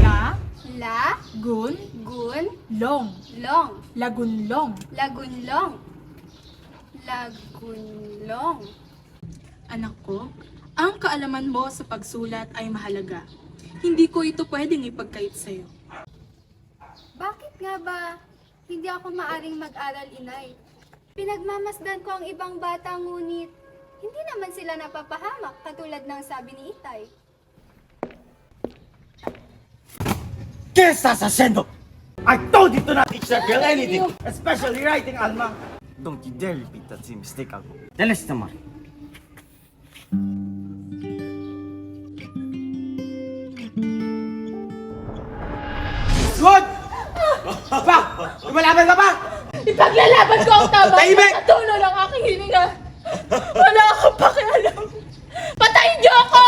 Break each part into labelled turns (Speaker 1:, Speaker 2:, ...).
Speaker 1: La,
Speaker 2: La,
Speaker 1: gun,
Speaker 2: gun,
Speaker 1: long,
Speaker 2: long,
Speaker 1: lagunlong.
Speaker 2: lagunlong, lagunlong.
Speaker 1: Anak ko, ang kaalaman mo sa pagsulat ay mahalaga. Hindi ko ito pwedeng ipagkait sa'yo.
Speaker 2: Bakit nga ba hindi ako maaring mag-aral, inay? Pinagmamasdan ko ang ibang bata ngunit hindi naman sila napapahamak katulad ng sabi ni Itay.
Speaker 3: ¿Qué estás haciendo? I told you to not teach that girl anything, especially writing, Alma. Don't you dare repeat that same mistake, Alma. Dalas naman. Good! Pa! Lumalaban ka pa!
Speaker 1: Ipaglalaban ko ang tama
Speaker 3: Tahimik!
Speaker 1: at tulo ng aking hininga. Wala akong pakialam. Patayin niyo ako!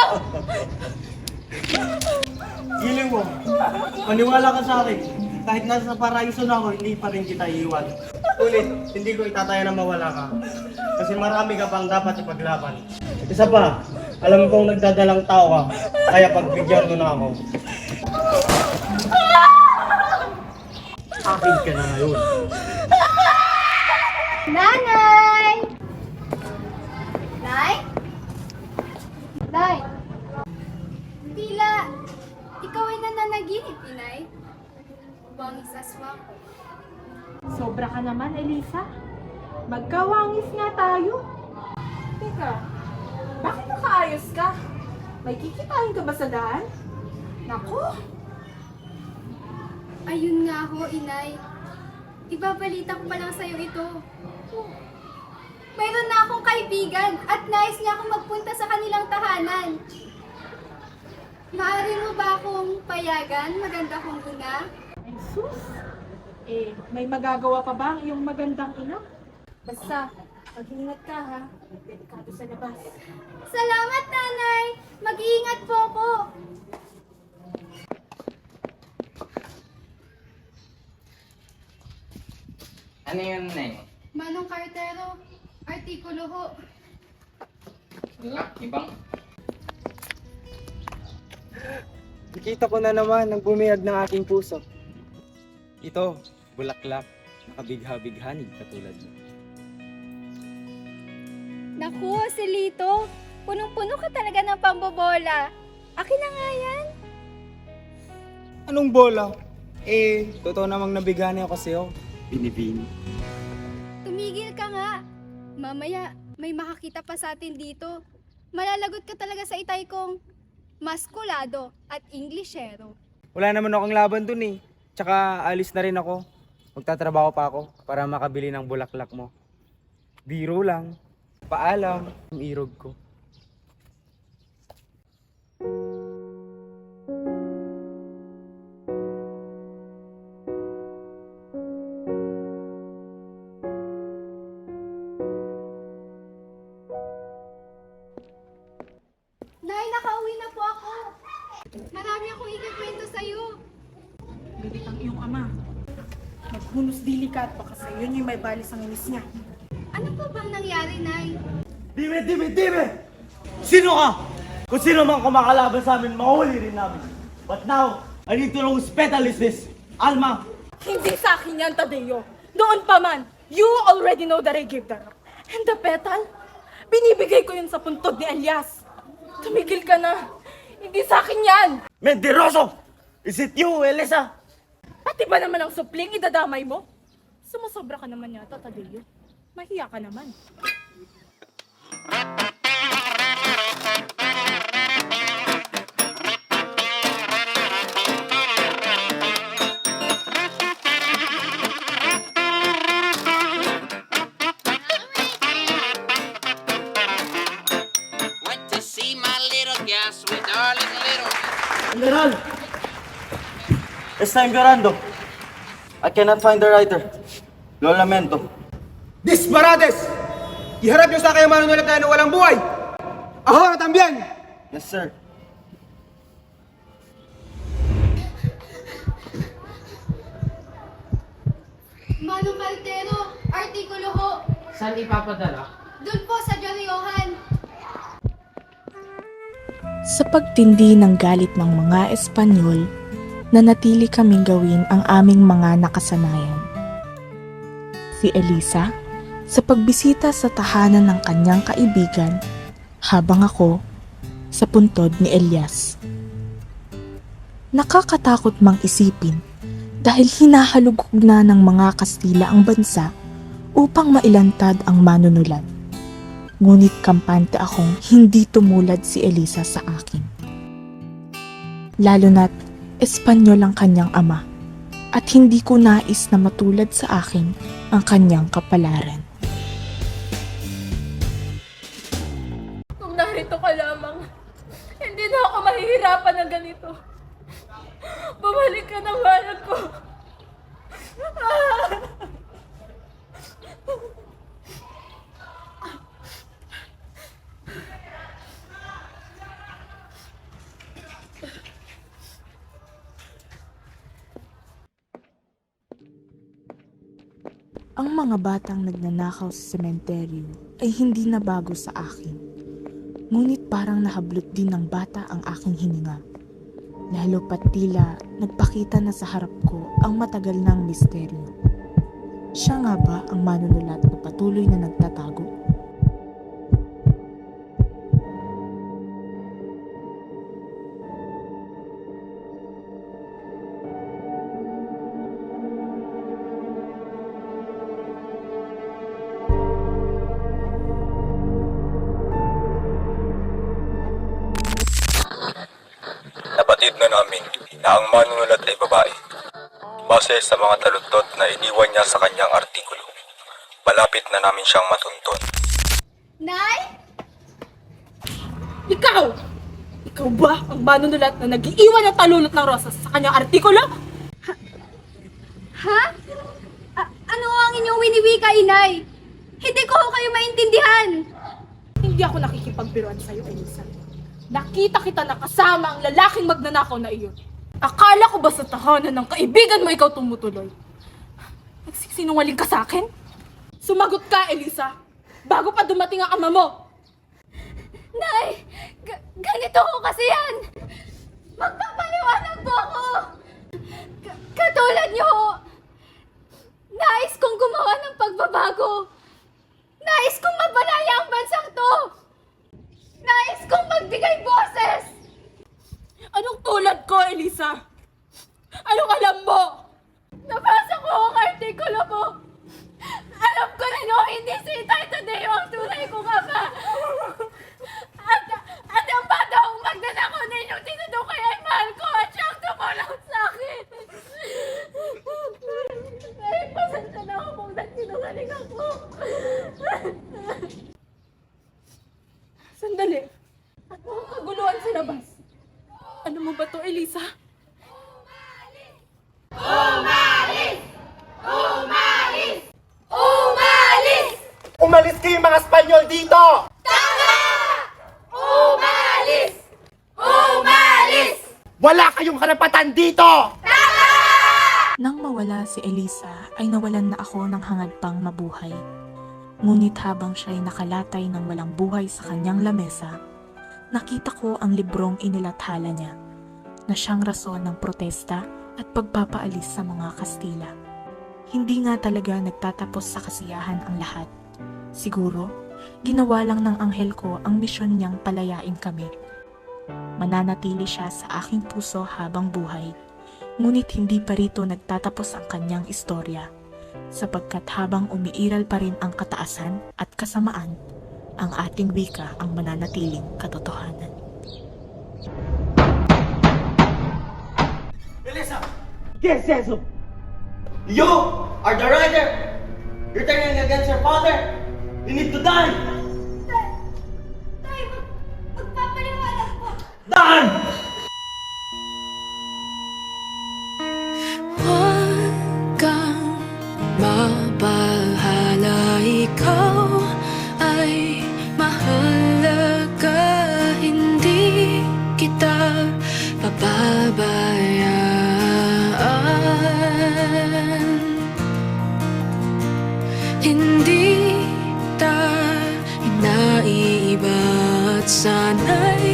Speaker 3: Giling mo, maniwala ka sa akin. Kahit nasa paraiso na ako, hindi pa rin kita iiwan. Ulit, hindi ko itataya na mawala ka. Kasi marami ka pang dapat ipaglaban. Isa pa, alam kong nagdadalang tao ka, kaya pagbigyan mo na ako. Akin ka na ngayon.
Speaker 2: Nanay! Nay? Nay? Tila, ikaw ay nananaginip, inay. Bangis aswang.
Speaker 1: Sobra ka naman, Elisa. Magkawangis nga tayo. Teka, bakit nakaayos ka? May kikitain ka ba sa daan? Naku,
Speaker 2: Ayun nga ho, inay. Ibabalita ko pa lang sa'yo ito. Mayroon na akong kaibigan at nais niya akong magpunta sa kanilang tahanan. Maaari mo ba akong payagan? Maganda kong ina.
Speaker 1: ay sus. May magagawa pa ba ang iyong magandang ina? Basta, mag-ingat ka ha. Delikado sa labas.
Speaker 2: Salamat, nanay! Mag-iingat po ako.
Speaker 4: Ano yun, Nay?
Speaker 2: Manong Kartero, artikulo ho.
Speaker 4: Ibang?
Speaker 5: Nakita ko na naman ang bumiyag ng aking puso. Ito, bulaklak, nakabigha-bighanig katulad mo.
Speaker 2: Naku, si Lito. Punong-puno ka talaga ng pambobola. Akin na nga yan.
Speaker 5: Anong bola? Totoo namang nabigani ako sa'yo. Binibini.
Speaker 2: Tumigil ka nga. Mamaya, may makakita pa sa atin dito. Malalagot ka talaga sa itay kong maskulado at Inglesero.
Speaker 5: Wala naman akong laban dun eh. Tsaka alis na rin ako. Magtatrabaho pa ako para makabili ng bulaklak mo. Biro lang. Paalam, ang irog ko.
Speaker 2: Nay, nakauwi na po ako. Marami akong ikikwento sa'yo.
Speaker 1: Galit ang iyong ama. Maghunos dili ka at baka sa iyo yung may balis ang inis niya.
Speaker 2: Ano pa bang nangyari, Nay?
Speaker 3: Dime! Sino ka? Kung sino man kumakalaban sa amin, mahuli rin namin. But now, I need to know whose petal is this. Alma!
Speaker 1: Hindi sa akin yan, Tadeo. Doon pa man, you already know that I gave the rock. And the petal, binibigay ko yun sa puntod ni Elias. Tumigil ka na. Hindi sa akin yan.
Speaker 3: Mentiroso! Is it you, Elisa?
Speaker 1: Pati ba naman ang supling idadamay mo? Sumusobra ka naman yata, Tadeo. Mahiya ka naman.
Speaker 6: Went to see my little gal, sweet darling little.
Speaker 3: General! It's time, Garando. I cannot find the writer. Lo lamento.
Speaker 7: Disparades! Iharap niyo sa akin ang manunulat na walang buhay! Ahora también!
Speaker 3: Yes, sir.
Speaker 2: Manong Kartero, artikulo ho.
Speaker 4: Saan ipapadala?
Speaker 2: Doon po sa Joriohan.
Speaker 1: Sa pagtindi ng galit ng mga Espanyol, nanatili kaming gawin ang aming mga nakasanayan. Si Elisa, sa pagbisita sa tahanan ng kanyang kaibigan, habang ako, sa puntod ni Elias. Nakakatakot mang isipin dahil hinahalugog na ng mga Kastila ang bansa upang mailantad ang manunulat. Ngunit kampante akong hindi tumulad si Elisa sa akin. Lalo na't Espanyol ang kanyang ama at hindi ko nais na matulad sa akin ang kanyang kapalaran.
Speaker 8: Kung narito ka lamang, hindi na ako mahihirapan ng ganito. Bumalik ka ng mahal ko.
Speaker 1: Ang mga batang nagnanakaw sa sementeryo ay hindi na bago sa akin. Ngunit parang nahablot din ng bata ang aking hininga. Lalo pat tila nagpakita na sa harap ko ang matagal ng misteryo. Siya nga ba ang manunulat na patuloy na nagtatago?
Speaker 9: Nabatid na namin na ang manunulat ay babae. Base sa mga taludtod na iniwan niya sa kanyang artikulo, malapit na namin siyang matunton.
Speaker 2: Nay?
Speaker 8: Ikaw! Ikaw ba ang manunulat na nag-iiwan ng talulot ng rosas sa kanyang artikulo?
Speaker 2: Ha? Ano ang inyong winiwika, inay? Hindi ko kayo maintindihan.
Speaker 8: Hindi ako nakikipagbiruan sa'yo, Elisa. Nakita kita na kasama ang lalaking magnanakaw na iyon. Akala ko ba sa tahanan ng kaibigan mo ikaw tumutuloy? Nagsisinungaling ka sa akin? Sumagot ka, Elisa, bago pa dumating ang ama mo.
Speaker 2: Nay, ganito ko kasi yan. Magpapaliwanag po ako. Katulad niyo, nais kong gumawa ng pagbabago. Nais kong mapalaya ang bansang to. Nais kong magbigay boses.
Speaker 8: Anong tulad ko, Elisa? Anong alam mo?
Speaker 2: Nabasa ko ang artikulo mo. Alam ko rin hindi si Itay Tadeo ang tunay kong ama. At ang bata kong magnanakaw na inyong tinutukay ay mahal ko at siyang tumulong sa akin. Ay, pasensya na ako kung nagsinungaling ako.
Speaker 8: Sandali. At mukhang kaguluhan sa labas. Ano mo ba to, Elisa?
Speaker 3: Umalis kayong mga Espanyol dito! Wala kayong karapatan dito!
Speaker 1: Nang mawala si Elisa ay nawalan na ako ng hangad pang mabuhay. Ngunit habang siya'y nakalatay ng walang buhay sa kanyang lamesa, nakita ko ang librong inilathala niya na siyang rason ng protesta at pagpapaalis sa mga Kastila. Hindi nga talaga nagtatapos sa kasiyahan ang lahat. Siguro, ginawa lang ng anghel ko ang misyon niyang palayain kami. Mananatili siya sa aking puso habang buhay, ngunit hindi pa rito nagtatapos ang kanyang istorya, sapagkat habang umiiral pa rin ang kataasan at kasamaan, ang ating wika ang mananatiling katotohanan.
Speaker 3: Elisa! ¿Qué es eso? You are the writer! You're turning against your father! You need to die!
Speaker 2: Tay, magpapaliwanag po.
Speaker 3: Die!
Speaker 10: Huwag kang mabahala, ikaw ay mahalaga, hindi kita pababayaan. Hindi tayo naiiba at sana'y